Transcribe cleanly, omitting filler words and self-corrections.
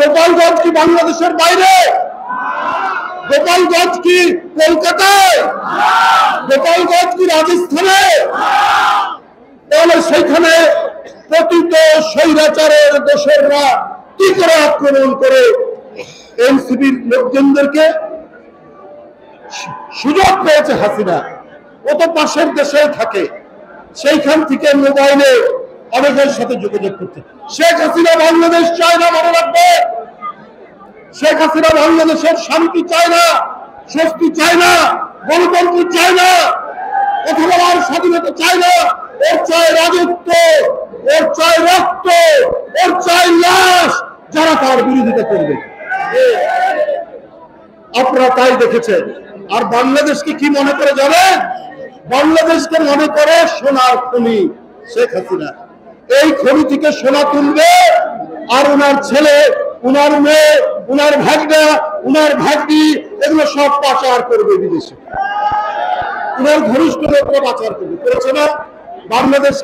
গোপালগঞ্জ কি বাংলাদেশের বাইরে? গোপালগঞ্জ কি কলকাতায়? গোপালগঞ্জ কি রাজস্থানে? তাহলে সেখানে পতিত স্বৈরাচারের দোসররা কি করে আক্রমণ করে এনসিপির লোকজনদেরকে? সুযোগ পেয়েছে হাসিনা, ও তো পাশের দেশে থাকে, সেইখান থেকে মোবাইলে অনেকের সাথে যোগাযোগ করতে। শেখ হাসিনা বাংলাদেশ চায় না, মনে রাখবে। শেখ হাসিনা বাংলাদেশের শান্তি চায় না, স্বস্তি চায় না, গণতন্ত্র চায় না, কথা বলার স্বাধীনতা চায় না। ওর চায় রাজত্ব, ওর চায় রক্ত, ওর চায় লাশ, যারা তার বিরোধিতা করবে। আপনারা তাই দেখেছেন। আর বাংলাদেশকে কি মনে করে জানেন? বাংলাদেশকে মনে করে সোনার খনি। শেখ হাসিনা এই খনি থেকে সোনা তুলবে, আর ওনার ছেলে, উনার মেয়ে, উনার ভাগনা, উনার ভাগ্নি, এগুলো সব পাচার করবে বিদেশে। উনার ঘনিষ্ঠ লোকরা পাচার করবে। করেছে না বাংলাদেশ?